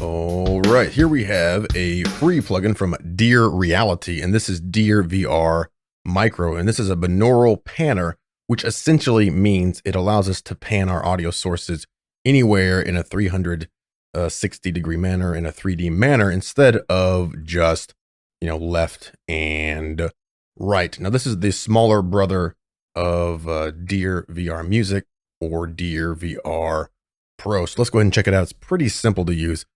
All right, here we have a free plugin from dearReality, and this is dearVR Micro, and this is a binaural panner, which essentially means it allows us to pan our audio sources anywhere in a 360-degree manner, in a 3D manner, instead of just, left and right. Now, this is the smaller brother of dearVR Music or dearVR Pro. So let's go ahead and check it out. It's pretty simple to use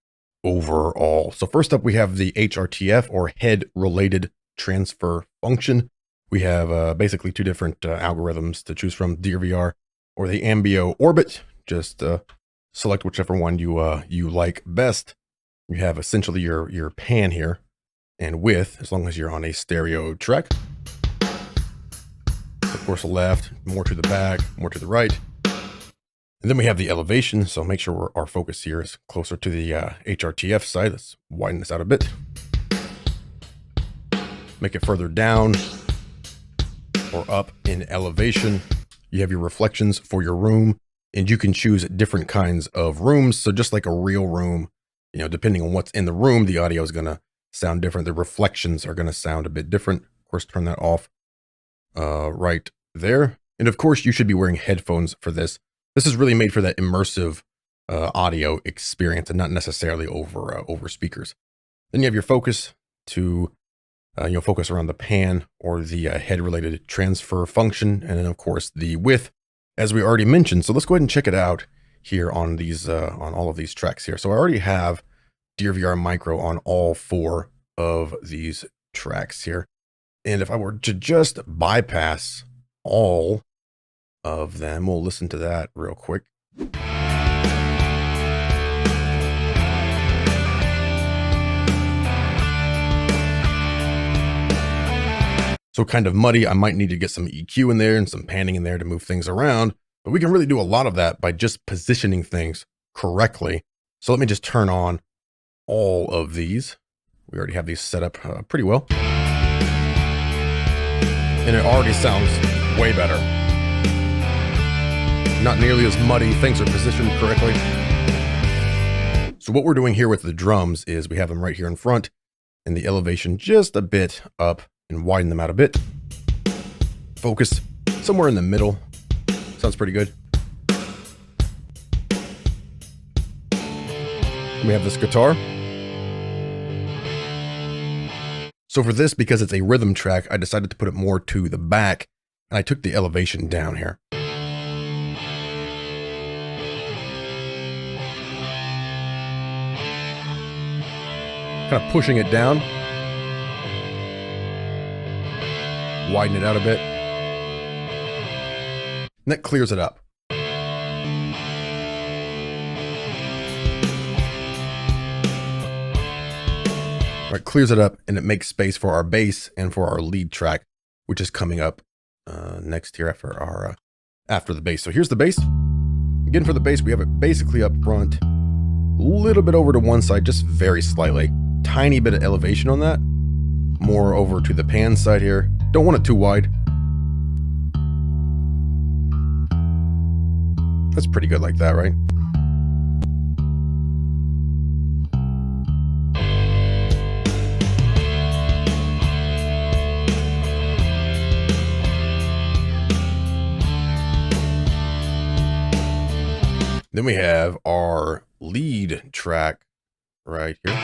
overall. So first up, we have the HRTF, or head related transfer function. We have basically two different algorithms to choose from: dearVR or the AMBI orbit. Just select whichever one you like best. You have essentially your pan here and width, as long as you're on a stereo track. Of course, the left, more to the back, more to the right. And then we have the elevation, so make sure our focus here is closer to the HRTF side. Let's widen this out a bit. Make it further down or up in elevation. You have your reflections for your room, and you can choose different kinds of rooms. So just like a real room, depending on what's in the room, the audio is going to sound different. The reflections are going to sound a bit different. Of course, turn that off right there. And of course, you should be wearing headphones for this. This is really made for that immersive audio experience and not necessarily over speakers. Then you have your focus to focus around the pan or the head related transfer function. And then of course the width, as we already mentioned. So let's go ahead and check it out here on these on all of these tracks here. So I already have dearVR Micro on all four of these tracks here. And if I were to just bypass all of them, we'll listen to that real quick. So kind of muddy. I might need to get some EQ in there and some panning in there to move things around, but we can really do a lot of that by just positioning things correctly. So let me just turn on all of these. We already have these set up pretty well. And it already sounds way better. Not nearly as muddy. Things are positioned correctly. So what we're doing here with the drums is we have them right here in front and the elevation just a bit up and widen them out a bit. Focus somewhere in the middle. Sounds pretty good. We have this guitar. So for this, because it's a rhythm track, I decided to put it more to the back, and I took the elevation down here. Kind of pushing it down. Widen it out a bit. And that clears it up. All right, clears it up, and it makes space for our bass and for our lead track, which is coming up next here after the bass. So here's the bass. Again, for the bass, we have it basically up front, a little bit over to one side, just very slightly. Tiny bit of elevation on that. More over to the pan side here. Don't want it too wide. That's pretty good like that, right? Then we have our lead track right here.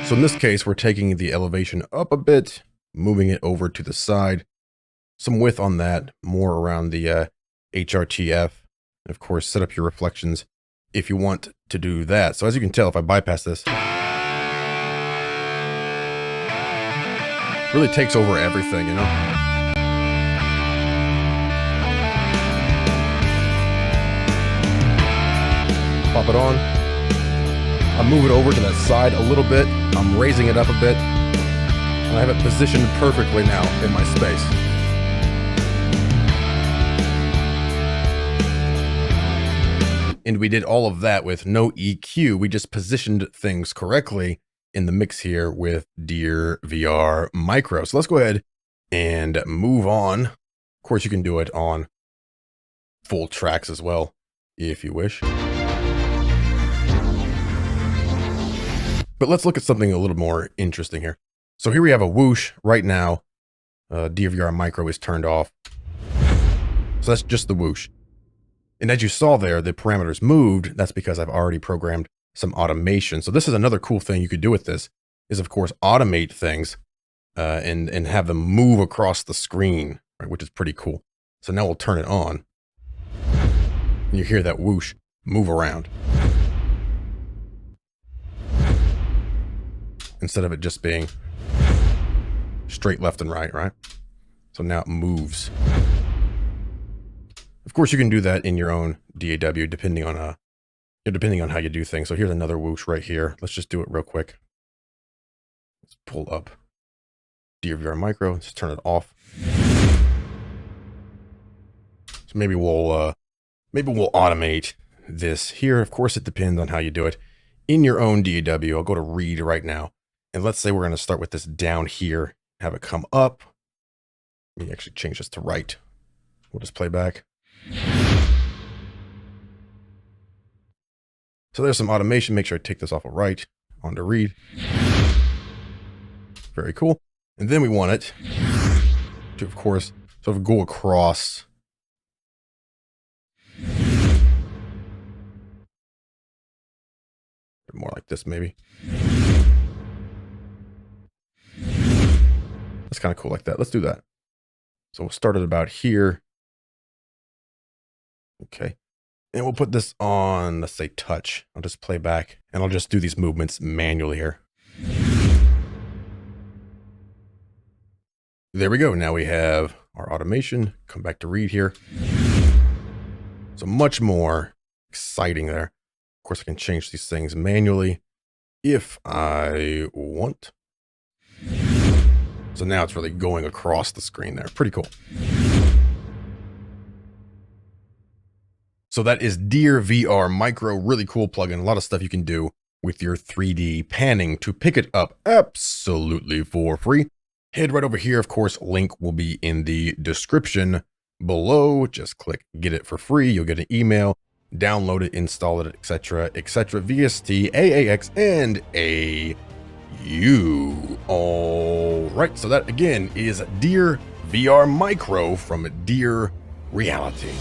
So in this case, we're taking the elevation up a bit, moving it over to the side, some width on that, more around the HRTF, and of course, set up your reflections if you want to do that. So as you can tell, if I bypass this, really takes over everything, Pop it on. I move it over to that side a little bit. I'm raising it up a bit. And I have it positioned perfectly now in my space. And we did all of that with no EQ. We just positioned things correctly in the mix here with dearVR Micro. So let's go ahead and move on. Of course, you can do it on full tracks as well, if you wish. But let's look at something a little more interesting here. So here we have a Whoosh right now. dearVR Micro is turned off. So that's just the Whoosh. And as you saw there, the parameters moved. That's because I've already programmed some automation. So this is another cool thing you could do with this, is of course automate things and have them move across the screen, right, which is pretty cool. So now we'll turn it on. And you hear that Whoosh move around, instead of it just being straight left and right, right? So now it moves. Of course, you can do that in your own DAW, depending on how you do things. So here's another Whoosh right here. Let's just do it real quick. Let's pull up dearVR Micro. Let's turn it off. So maybe we'll automate this here. Of course, it depends on how you do it in your own DAW. I'll go to read right now. And let's say we're going to start with this down here, have it come up. Let me actually change this to right. We'll just play back. So there's some automation. Make sure I take this off of right, onto read. Very cool. And then we want it to, of course, sort of go across. More like this, maybe. That's kind of cool like that. Let's do that. So we'll start it about here. Okay. And we'll put this on, let's say, touch. I'll just play back and I'll just do these movements manually here. There we go. Now we have our automation. Come back to read here. So much more exciting there. Of course, I can change these things manually if I want. So now it's really going across the screen there. Pretty cool. So that is dearVR Micro. Really cool plugin. A lot of stuff you can do with your 3D panning to pick it up absolutely for free. Head right over here. Of course, link will be in the description below. Just click get it for free. You'll get an email. Download it, install it, etc., etc. VST-AAX and AU. All right, so that again is dearVR Micro from Dear Reality.